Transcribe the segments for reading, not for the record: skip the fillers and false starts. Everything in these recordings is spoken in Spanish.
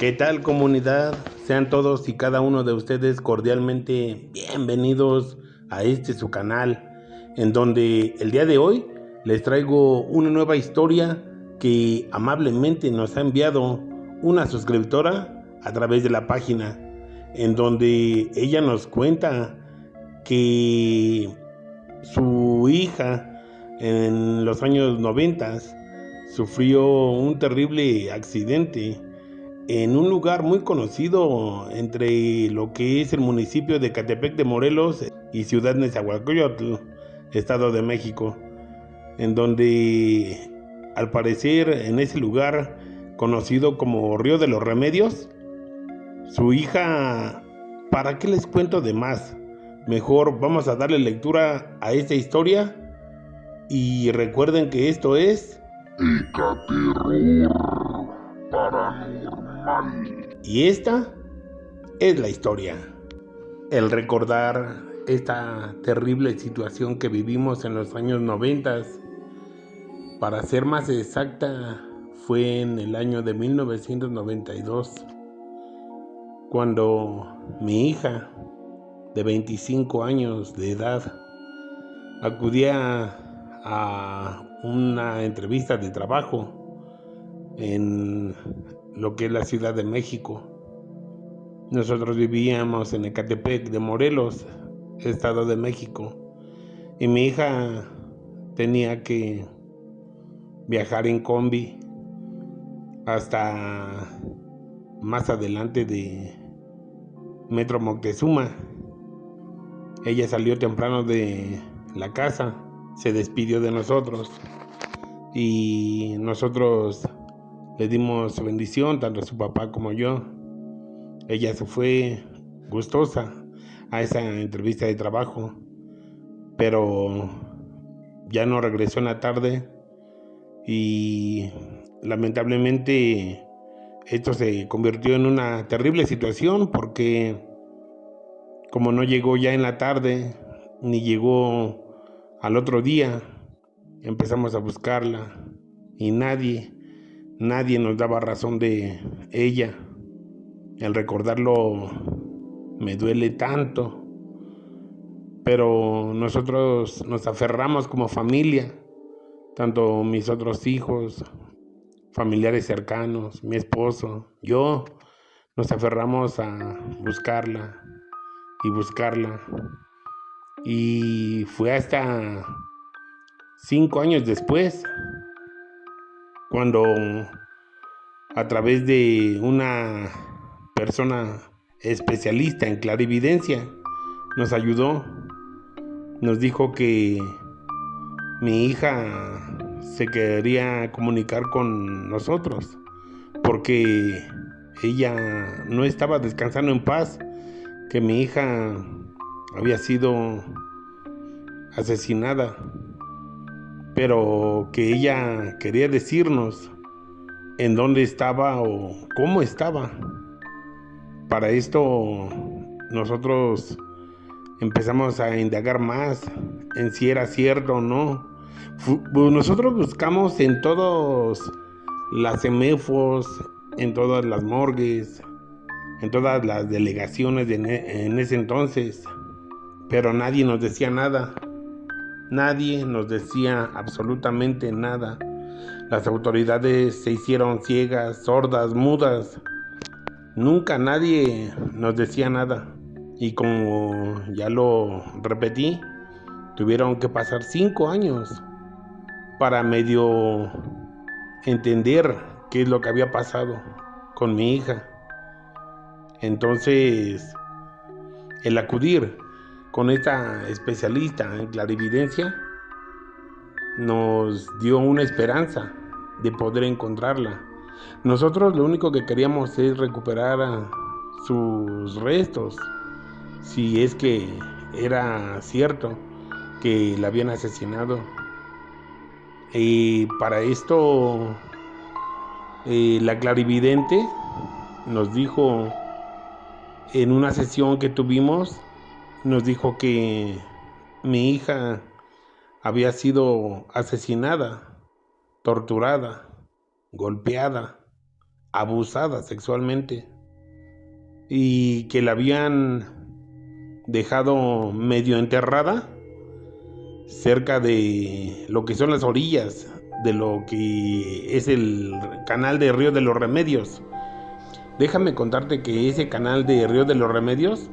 ¿Qué tal, comunidad? Sean todos y cada uno de ustedes cordialmente bienvenidos a su canal, en donde el día de hoy les traigo una nueva historia que amablemente nos ha enviado una suscriptora a través de la página, en donde ella nos cuenta que su hija en los años 90 sufrió un terrible accidente en un lugar muy conocido entre lo que es el municipio de Ecatepec de Morelos y Ciudad Nezahualcóyotl, Estado de México, en donde al parecer en ese lugar conocido como Río de los Remedios, su hija, ¿para qué les cuento de más? Mejor vamos a darle lectura a esta historia y recuerden que esto es Ecaterror Paranormal. Y esta es la historia. El recordar esta terrible situación que vivimos en los años 90, para ser más exacta, fue en el año de 1992, cuando mi hija de 25 años de edad acudía a una entrevista de trabajo en lo que es la Ciudad de México. Nosotros vivíamos en Ecatepec de Morelos, Estado de México, y mi hija tenía que viajar en combi hasta más adelante de Metro Moctezuma. Ella salió temprano de la casa, se despidió de nosotros y nosotros le dimos su bendición, tanto a su papá como yo. Ella se fue gustosa a esa entrevista de trabajo, pero ya no regresó en la tarde y lamentablemente esto se convirtió en una terrible situación, porque como no llegó ya en la tarde ni llegó al otro día, empezamos a buscarla y nadie nos daba razón de ella. El recordarlo me duele tanto, pero nosotros nos aferramos como familia, tanto mis otros hijos, familiares cercanos, mi esposo, yo, nos aferramos a buscarla y buscarla, y fue hasta 5 años después cuando, a través de una persona especialista en clarividencia, nos ayudó. Nos dijo que mi hija se quería comunicar con nosotros porque ella no estaba descansando en paz, que mi hija había sido asesinada, pero que ella quería decirnos en dónde estaba o cómo estaba. Para esto nosotros empezamos a indagar más en si era cierto o no. Nosotros buscamos en todas las CEMEFOS, en todas las morgues, en todas las delegaciones en ese entonces, pero nadie nos decía nada. Nadie nos decía absolutamente nada. Las autoridades se hicieron ciegas, sordas, mudas. Nunca nadie nos decía nada. Y como ya lo repetí, tuvieron que pasar 5 años para medio entender qué es lo que había pasado con mi hija. Entonces, el acudir con esta especialista en clarividencia nos dio una esperanza de poder encontrarla. Nosotros lo único que queríamos es recuperar sus restos, si es que era cierto que la habían asesinado. Y para esto la clarividente nos dijo, en una sesión que tuvimos, nos dijo que mi hija había sido asesinada, torturada, golpeada, abusada sexualmente y que la habían dejado medio enterrada cerca de lo que son las orillas de lo que es el canal de Río de los Remedios. Déjame contarte que ese canal de Río de los Remedios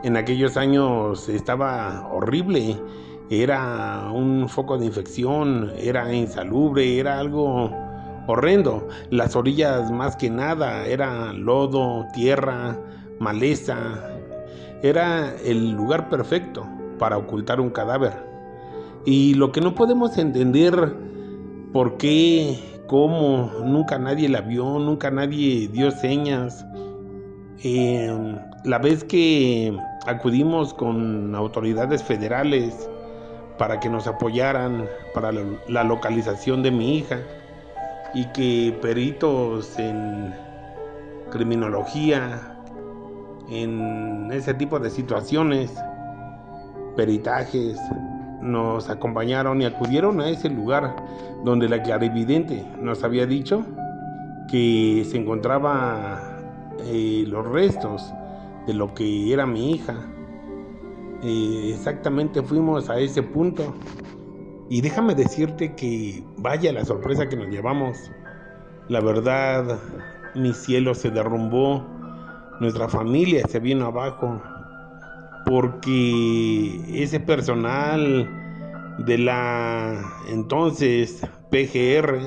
en aquellos años estaba horrible, era un foco de infección, era insalubre, era algo horrendo. Las orillas más que nada era lodo, tierra, maleza. Era el lugar perfecto para ocultar un cadáver. Y lo que no podemos entender, por qué, cómo, nunca nadie la vio, nunca nadie dio señas. La vez que acudimos con autoridades federales para que nos apoyaran para la localización de mi hija, y que peritos en criminología, en ese tipo de situaciones, peritajes, nos acompañaron y acudieron a ese lugar donde la clarividente nos había dicho que se encontraba los restos de lo que era mi hija. Exactamente fuimos a ese punto y déjame decirte que vaya la sorpresa que nos llevamos. La verdad, mi cielo se derrumbó, nuestra familia se vino abajo, porque ese personal de la entonces PGR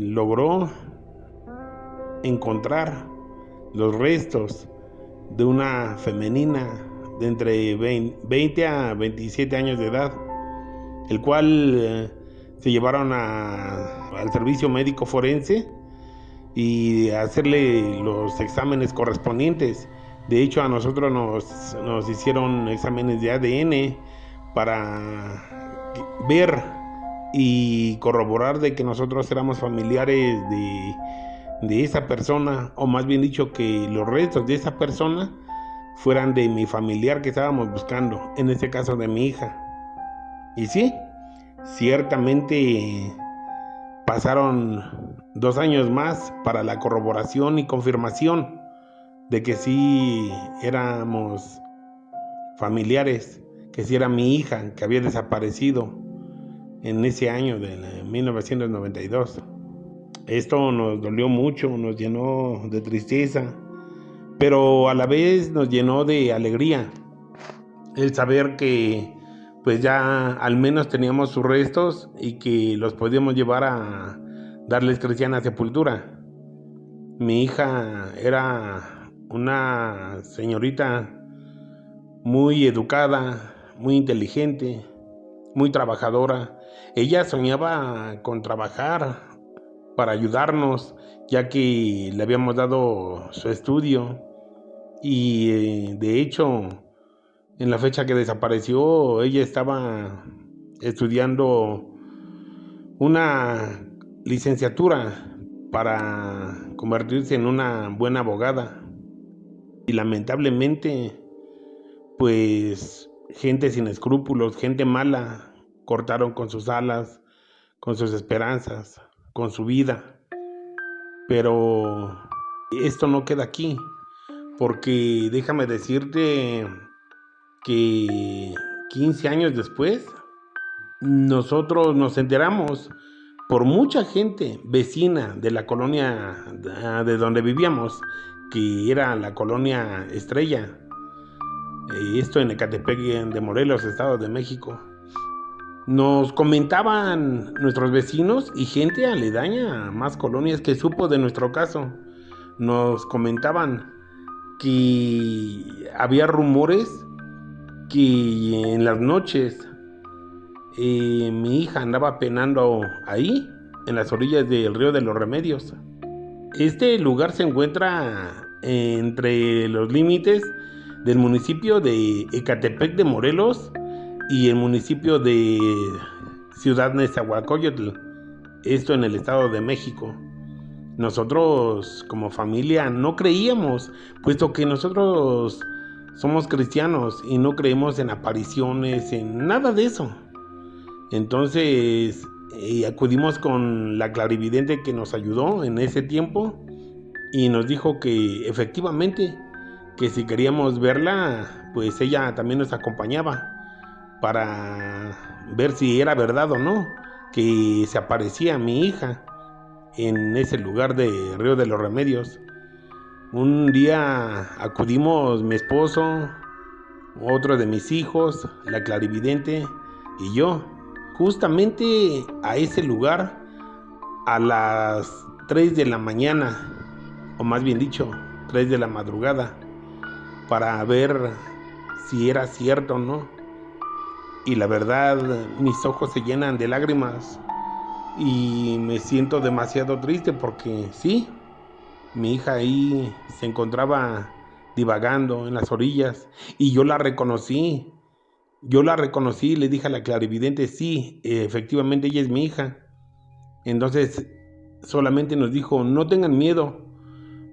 logró encontrar los restos de una femenina de entre 20 a 27 años de edad, el cual se llevaron al servicio médico forense y a hacerle los exámenes correspondientes. De hecho, a nosotros nos hicieron exámenes de ADN para ver y corroborar de que nosotros éramos familiares de esa persona, o más bien dicho, que los restos de esa persona fueran de mi familiar que estábamos buscando, en este caso de mi hija. Y sí, ciertamente pasaron 2 años más para la corroboración y confirmación de que sí éramos familiares, que sí era mi hija que había desaparecido en ese año de 1992. Esto nos dolió mucho, nos llenó de tristeza, pero a la vez nos llenó de alegría el saber que pues ya al menos teníamos sus restos y que los podíamos llevar a darles cristiana sepultura. Mi hija era una señorita muy educada, muy inteligente, muy trabajadora. Ella soñaba con trabajar para ayudarnos, ya que le habíamos dado su estudio y de hecho en la fecha que desapareció ella estaba estudiando una licenciatura para convertirse en una buena abogada, y lamentablemente pues gente sin escrúpulos, gente mala, cortaron con sus alas, con sus esperanzas, con su vida. Pero esto no queda aquí, porque déjame decirte que 15 años después nosotros nos enteramos por mucha gente vecina de la colonia de donde vivíamos, que era la colonia Estrella, esto en Ecatepec de Morelos, Estado de México. Nos comentaban nuestros vecinos y gente aledaña a más colonias que supo de nuestro caso. Nos comentaban que había rumores que en las noches mi hija andaba penando ahí, en las orillas del Río de los Remedios. Este lugar se encuentra entre los límites del municipio de Ecatepec de Morelos y el municipio de Ciudad Nezahualcóyotl, esto en el Estado de México. Nosotros como familia no creíamos, puesto que nosotros somos cristianos y no creemos en apariciones, en nada de eso. Entonces acudimos con la clarividente que nos ayudó en ese tiempo y nos dijo que efectivamente que si queríamos verla, pues ella también nos acompañaba para ver si era verdad o no, que se aparecía mi hija en ese lugar de Río de los Remedios. Un día acudimos mi esposo, otro de mis hijos, la clarividente y yo, justamente a ese lugar a las 3 de la mañana, o más bien dicho, 3 de la madrugada, para ver si era cierto o no. Y la verdad, mis ojos se llenan de lágrimas y me siento demasiado triste porque sí, mi hija ahí se encontraba divagando en las orillas y yo la reconocí. Le dije a la clarividente, sí, efectivamente ella es mi hija. Entonces solamente nos dijo, no tengan miedo,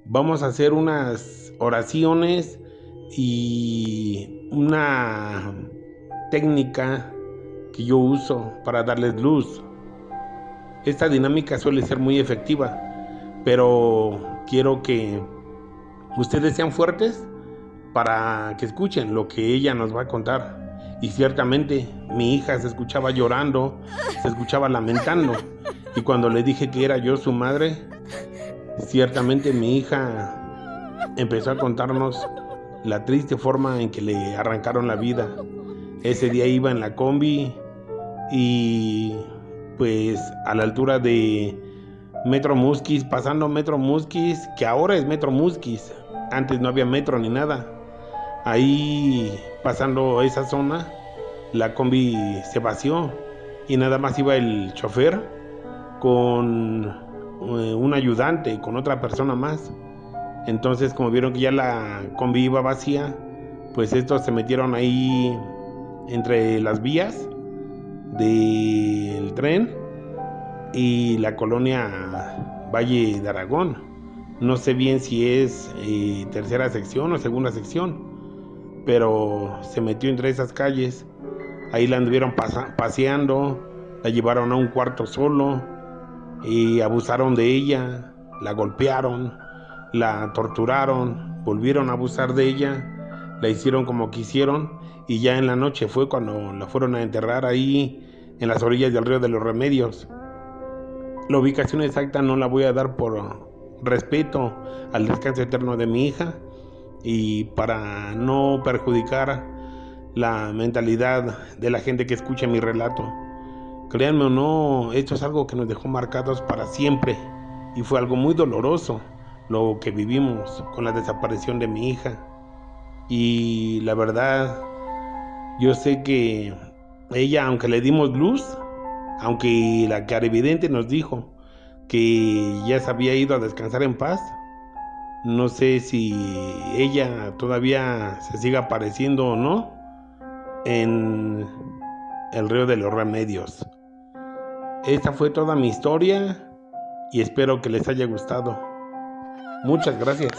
vamos a hacer unas oraciones y una técnica que yo uso para darles luz. Esta dinámica suele ser muy efectiva, pero quiero que ustedes sean fuertes para que escuchen lo que ella nos va a contar. Y ciertamente mi hija se escuchaba llorando, se escuchaba lamentando. Y cuando le dije que era yo su madre, ciertamente mi hija empezó a contarnos la triste forma en que le arrancaron la vida. Ese día iba en la combi y pues a la altura de Metro Musquis, pasando Metro Musquis, que ahora es Metro Musquis, antes no había metro ni nada. Ahí pasando esa zona, la combi se vació y nada más iba el chofer con un ayudante, con otra persona más. Entonces, como vieron que ya la combi iba vacía, pues estos se metieron ahí entre las vías del tren y la colonia Valle de Aragón. No sé bien si es tercera sección o segunda sección, pero se metió entre esas calles. Ahí la anduvieron paseando, la llevaron a un cuarto solo y abusaron de ella, la golpearon, la torturaron, volvieron a abusar de ella, la hicieron como quisieron y ya en la noche fue cuando la fueron a enterrar ahí en las orillas del Río de los Remedios. La ubicación exacta no la voy a dar por respeto al descanso eterno de mi hija y para no perjudicar la mentalidad de la gente que escuche mi relato. Créanme o no, esto es algo que nos dejó marcados para siempre y fue algo muy doloroso lo que vivimos con la desaparición de mi hija. Y la verdad, yo sé que ella, aunque le dimos luz, aunque la clarividente nos dijo que ya se había ido a descansar en paz, no sé si ella todavía se sigue apareciendo o no en el Río de los Remedios. Esta fue toda mi historia y espero que les haya gustado. Muchas gracias.